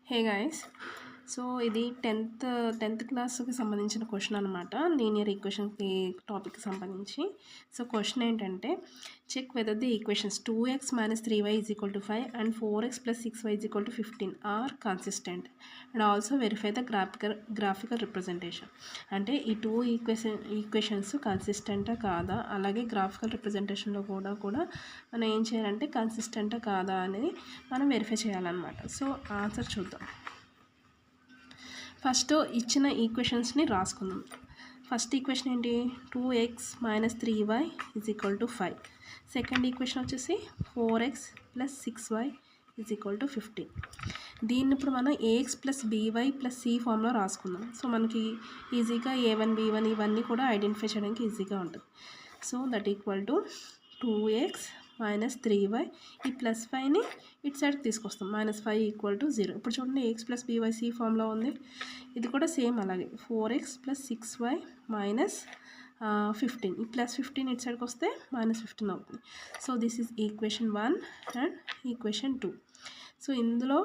Hey guys, so ఇది 10th క్లాస్కి సంబంధించిన క్వశ్చన్ అనమాట. లీనియర్ ఈక్వేషన్కి టాపిక్కి సంబంధించి. సో క్వశ్చన్ ఏంటంటే, check whether the equations 2x - 3y = 5 and 4x + 6y = 15 are consistent and also verify the graphical representation. అంటే ఈ టూ ఈక్వేషన్స్ కన్సిస్టెంటా కాదా, అలాగే గ్రాఫికల్ రిప్రజెంటేషన్లో కూడా మనం ఏం చేయాలంటే కన్సిస్టెంటా కాదా అనేది మనం వెరిఫై చేయాలన్నమాట. సో ఆన్సర్ చూద్దాం. ఫస్ట్ ఇచ్చిన ఈక్వేషన్స్ని రాసుకుందాం. ఫస్ట్ ఈక్వేషన్ ఏంటి, 2x - 3y = 5. సెకండ్ ఈక్వేషన్ వచ్చేసి 4x + 6y = 15. దీన్ని ఇప్పుడు మనం ax + by + c ఫామ్లో రాసుకుందాం. సో మనకి ఈజీగా a1 b1 ఇవన్నీ కూడా ఐడెంటిఫై చేయడానికి ఈజీగా ఉంటుంది. So that equal to 2x - 3y, ఈ +5ని ఇటు సైడ్కి తీసుకొస్తాం. -5 = 0. ఇప్పుడు చూడండి, ax + by c ఫామ్లో ఉంది. ఇది కూడా సేమ్ అలాగే 4x + 6y - 15. ఈ +15 ఇటు సైడ్కి వస్తే -15 అవుతుంది. So this is equation 1 and equation 2. So ఇందులో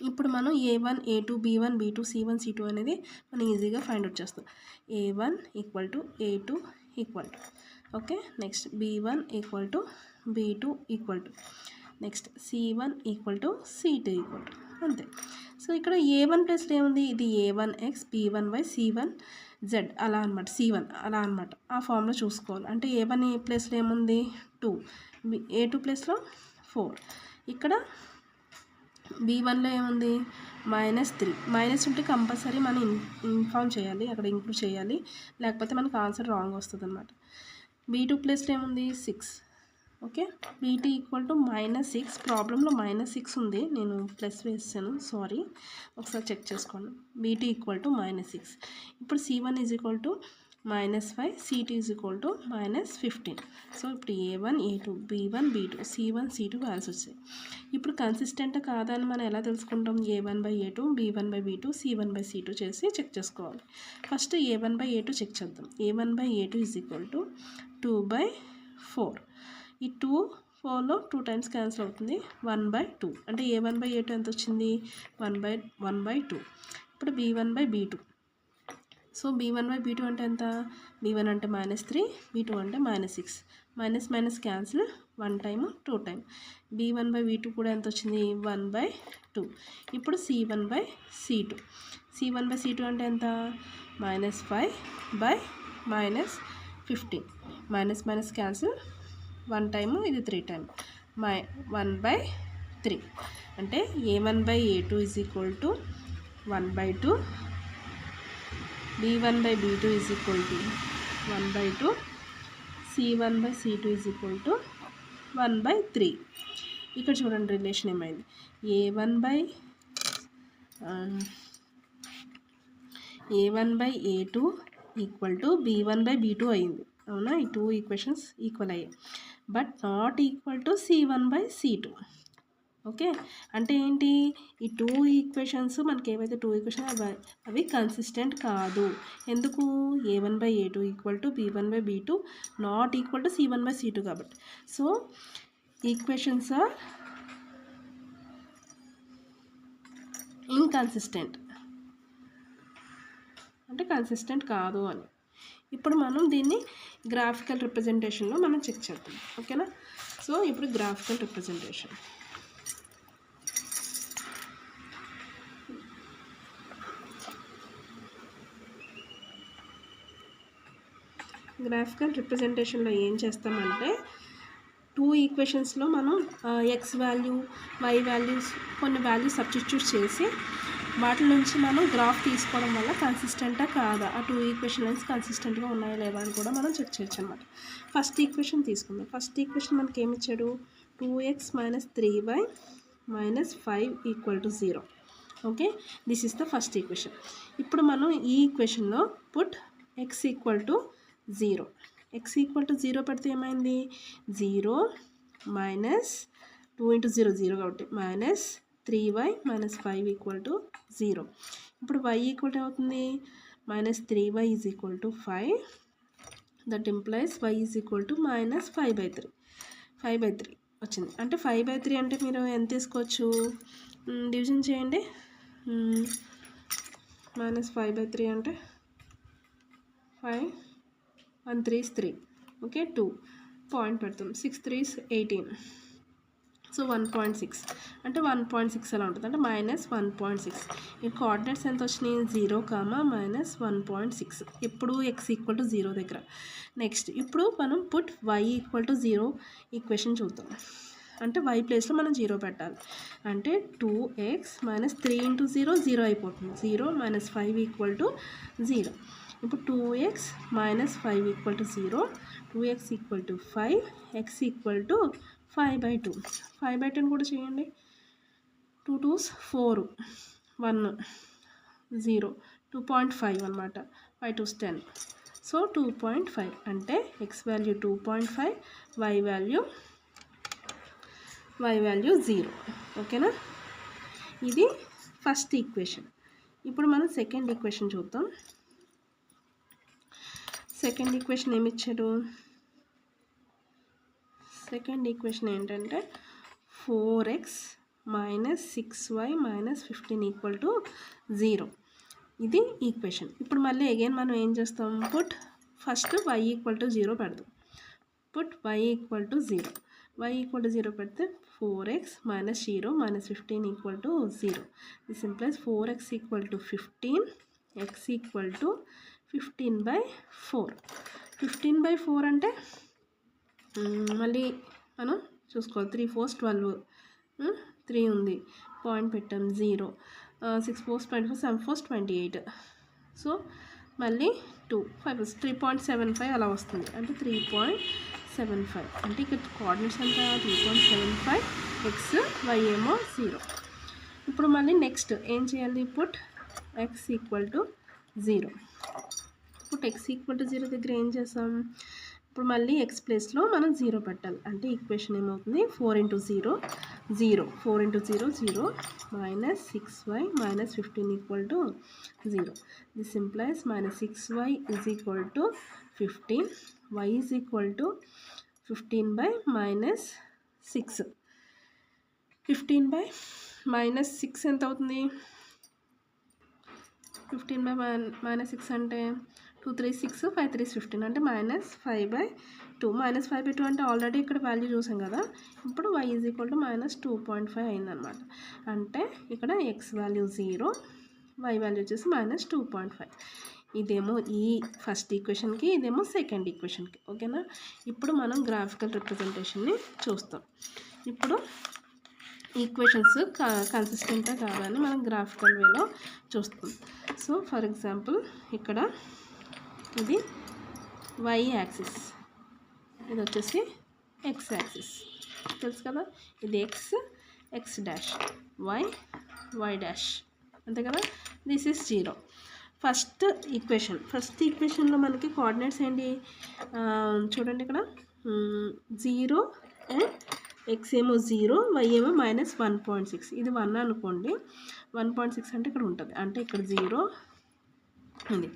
ఇప్పుడు మనం a1 a2 b1 b2 c1 c2 అనేది మనం ఈజీగా ఫైండ్ అవుట్ చేస్తాం. a1 = a2 okay. Next b1 = b2 next c1 = c2 అంతే. సో ఇక్కడ a1 ప్లేస్లో ఏముంది, ఇది a1x b1y c1z అలా అనమాట, c1 అలా అనమాట. ఆ ఫామ్లో చూసుకోవాలి. అంటే a1 ప్లేస్లో ఏముంది 2, a2 ప్లేస్లో 4. ఇక్కడ b1లో ఏముంది -3. మైనస్ ఉంటే కంపల్సరీ మనం ఇన్ఫార్మ్ చేయాలి, అక్కడ ఇంక్లూడ్ చేయాలి, లేకపోతే మనకు ఆన్సర్ రాంగ్ వస్తుంది అనమాట. b2 ప్లేస్లో ఏముంది 6. ఓకే. bt = -6. ప్రాబ్లంలో -6 ఉంది, నేను ప్లస్ వేసాను, సారీ, ఒకసారి చెక్ చేసుకోండి. bt = -6. ఇప్పుడు c1 = -5, c2 = -15. సో ఇప్పుడు a1 a2 b1 b2 c1 c2 values వచ్చాయి. ఇప్పుడు కన్సిస్టెంట్ కాదా అని మనం ఎలా తెలుసుకుంటాం, a1/a2 b1/b2 c1/c2 చేసి చెక్ చేసుకోవాలి. ఫస్ట్ a1/a2 చెక్ చేద్దాం. a1/a2 = 2/4. ఈ 2 4లో 2 టైమ్స్ క్యాన్సిల్ అవుతుంది, 1/2. అంటే a1/a2 ఎంత వచ్చింది, 1/2. ఇప్పుడు b1/b2. సో b1/b2 అంటే ఎంత, b1 అంటే -3, b2 అంటే -6. Minus cancel, 1 time 2 time. b1/b2 కూడా ఎంత వచ్చింది, 1/2. ఇప్పుడు c1/c2. c1/c2 అంటే ఎంత, -5/-15. మైనస్ క్యాన్సిల్, 1 టైమ్, ఇది 3 టైమ్, 1/3. అంటే a1/a2 = 1/2, b1/b2 = 1/2, c1/c2 = 1/3. ఇక్కడ చూడండి రిలేషన్ ఏమైంది, a1/a2 = b1/b2 అయింది. అవునా, ఈ 2 ఈక్వేషన్స్ ఈక్వల్ అయ్యాయి, but not equal to c1/c2. Okay. అంటే ఏంటి, ఈ 2 ఈక్వేషన్స్ మనకి ఏవైతే 2 ఈక్వేషన్స్ అవి కన్సిస్టెంట్ కాదు. ఎందుకు, a1/a2 = b1/b2 not equal to c1/c2 కాబట్టి. సో ఈక్వేషన్స్ ఆర్ ఇన్కన్సిస్టెంట్, అంటే కన్సిస్టెంట్ కాదు అని. ఇప్పుడు మనం దీన్ని గ్రాఫికల్ రిప్రజెంటేషన్లో మనం చెక్ చేద్దాం. ఓకేనా. సో ఇప్పుడు గ్రాఫికల్ రిప్రజెంటేషన్. గ్రాఫికల్ రిప్రజెంటేషన్లో ఏం చేస్తామంటే, 2 ఈక్వేషన్స్లో మనం ఎక్స్ వాల్యూ వై వాల్యూస్ కొన్ని వాల్యూస్ సబ్స్టిట్యూట్ చేసి వాటి నుంచి మనం గ్రాఫ్ తీసుకోవడం వల్ల కన్సిస్టెంటా కాదా, ఆ 2 ఈక్వేషన్స్ కన్సిస్టెంట్గా ఉన్నాయా లేవా అని కూడా మనం చెక్ చేయొచ్చు అనమాట. ఫస్ట్ ఈక్వేషన్ తీసుకుందాం. ఫస్ట్ ఈక్వేషన్ మనకి ఏమి ఇచ్చాడు, 2x - 3y - 5 = 0. Okay. This is the first equation. ఇప్పుడు మనం ఈ ఈక్వేషన్లో పుట్ x = 0. x = 0 పెడితే ఏమైంది, 0 - 2 × 0 0 కాబట్టి -3y - 5 = 0. ఇప్పుడు y = అవుతుంది, -3y = 5. That implies y = -5/3. వచ్చింది. అంటే 5/3 అంటే మీరు ఎంత తీసుకోవచ్చు, డివిజన్ చేయండి. -5/3 అంటే 5, 1 3 is 3, ఓకే 2 పాయింట్ పెడతాం, 6 3 is 18, సో 1.6 అంటే 1.6 అలా ఉంటుంది, అంటే -1.6. ఈ కోఆర్డినేట్స్ ఎంత వచ్చినాయి, 0, -1.6, ఎప్పుడు x = 0 దగ్గర. నెక్స్ట్ ఇప్పుడు మనం పుట్ y = 0 ఈక్వేషన్ చూద్దాం. అంటే y ప్లేస్లో మనం 0 పెట్టాలి. అంటే 2x - 3 × 0 0 అయిపోతుంది, 0 - 5 = 0. ఇప్పుడు 2x - 5 = 0, 2x = 5, x = 5/2. 5/2 కూడా చేయండి. 2 2s 4, 1 0, 2.5 అనమాట, 5 2s 10, సో 2.5 అంటే x వాల్యూ 2.5, y వాల్యూ 0. ఓకేనా, ఇది ఫస్ట్ ఈక్వేషన్. ఇప్పుడు మనం సెకండ్ ఈక్వేషన్ చూద్దాం. సెకండ్ ఈక్వేషన్ ఏమి ఇచ్చారు, సెకండ్ ఈక్వేషన్ ఏంటంటే 4x - 6y - 15 = 0. ఇది ఈక్వేషన్. ఇప్పుడు మళ్ళీ అగైన్ మనం ఏం చేస్తాం, పుట్ ఫస్ట్ y = 0 పెడదాం. పుట్ y = 0, y = 0 పెడితే 4x - 0 - 15 = 0. This implies 4x = 15, x = 15/4. 15/4 అంటే మళ్ళీ మనం చూసుకోవాలి, 3 4s 12, 3 ఉంది, పాయింట్ పెట్టాం, 0, 6 4s 24, 7 4s 28, సో మళ్ళీ 2 5 3.75 అలా వస్తుంది, అంటే 3.75. అంటే ఇక్కడ కోఆర్డినేట్స్ ఎంత, 3.75, x y ఏమో 0. ఇప్పుడు మళ్ళీ నెక్స్ట్ ఏం చేయాలి, పుట్ x = 0. పుట్ x = 0 దగ్గర ఏం చేస్తాం, ఇప్పుడు మళ్ళీ x ప్లేస్లో మనం 0 పెట్టాలి. అంటే ఈక్వేషన్ ఏమవుతుంది, 4 × 0 0, 4 × 0 0, -6y - 15 = 0. This implies -6y = 15, y = 15/-6. 15/-6 ఎంత అవుతుంది, 15/-6 అంటే 2 3 6, 5 3 15, అంటే -5/2. -5/2 అంటే ఆల్రెడీ ఇక్కడ వాల్యూ చూసాం కదా. ఇప్పుడు y = -2.5 అయిందనమాట. అంటే ఇక్కడ x వాల్యూ 0, y వాల్యూ వచ్చేసి -2.5. ఇదేమో ఈ ఫస్ట్ ఈక్వేషన్కి, ఇదేమో సెకండ్ ఈక్వేషన్కి. ఓకేనా, ఇప్పుడు మనం గ్రాఫికల్ రిప్రజెంటేషన్ని చూస్తాం. ఇప్పుడు ఈక్వేషన్స్ కన్సిస్టెంట్గా కావాలని మనం గ్రాఫికల్ వేలో చూస్తాం. సో ఫర్ ఎగ్జాంపుల్ ఇక్కడ ఇది y యాక్సిస్, ఇది వచ్చేసి x యాక్సిస్, తెలుసు కదా, ఇది x డాష్, y డాష్, అంతే కదా. This is 0. ఫస్ట్ ఈక్వేషన్లో మనకి కోఆర్డినేట్స్ ఏంటి, చూడండి ఇక్కడ 0 అండ్ x ఏమో 0, y ఏమో -1.6. ఇది 1 అనుకోండి, 1.6 అంటే ఇక్కడ ఉంటుంది, అంటే ఇక్కడ 0 ఉంది.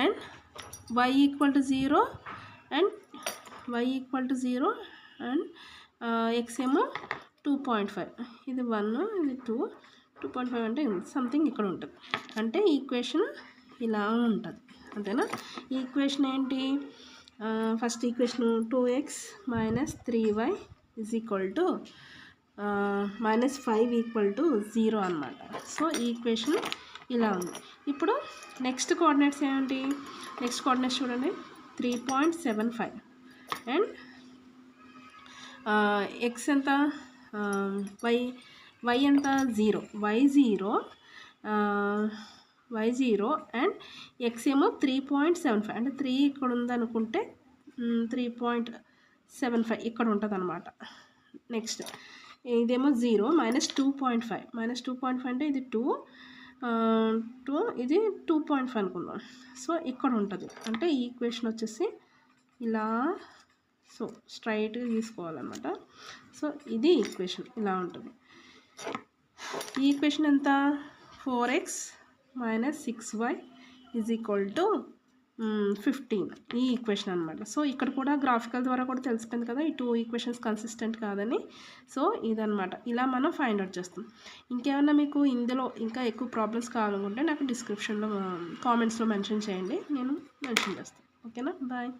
అండ్ y = 0 అండ్ x ఏమో 2.5, ఇది 1, ఇది 2, 2.5 అంటే సంథింగ్ ఇక్కడ ఉంటుంది. అంటే ఈక్వేషన్ ఇలా ఉంటుంది, అంతేనా. ఈ ఈక్వేషన్ ఏంటి, ఫస్ట్ ఈక్వేషన్ 2x - 3y = -5 = 0 అనమాట. సో ఈ ఈక్వేషన్ ఇలా ఉంది. ఇప్పుడు నెక్స్ట్ కోఆర్డినేట్స్ ఏంటి, నెక్స్ట్ కోఆర్డినేట్స్ చూడండి, 3.75 అండ్ x ఎంత, y ఎంత 0, y 0 అండ్ x ఏమో 3.75, అంటే 3 ఇక్కడ ఉందనుకుంటే 3.75 ఇక్కడ ఉంటుంది అనమాట. నెక్స్ట్ ఇదేమో 0, -2.5 అంటే ఇది 2, ఇది 2.5 అనుకుందాం. సో ఇక్కడ ఉంటుంది, అంటే ఈ ఈక్వేషన్ వచ్చేసి ఇలా, సో స్ట్రైట్గా తీసుకోవాలన్నమాట. సో ఇది ఈక్వేషన్ ఇలా ఉంటుంది. ఈ ఈక్వేషన్ ఎంత, 4x - 6y = 15 ఈ ఈక్వేషన్ అనమాట. సో ఇక్కడ కూడా గ్రాఫికల్ ద్వారా కూడా తెలిసిపోయింది కదా ఈ 2 ఈక్వేషన్స్ కన్సిస్టెంట్ కాదని. సో ఇదనమాట. ఇలా మనం ఫైండ్ అవుట్ చేస్తాం. ఇంకేమన్నా మీకు ఇందులో ఇంకా ఎక్కువ ప్రాబ్లమ్స్ కావాలనుకుంటే నాకు డిస్క్రిప్షన్లో కామెంట్స్లో మెన్షన్ చేయండి, నేను మెన్షన్ చేస్తాను. ఓకేనా, బాయ్.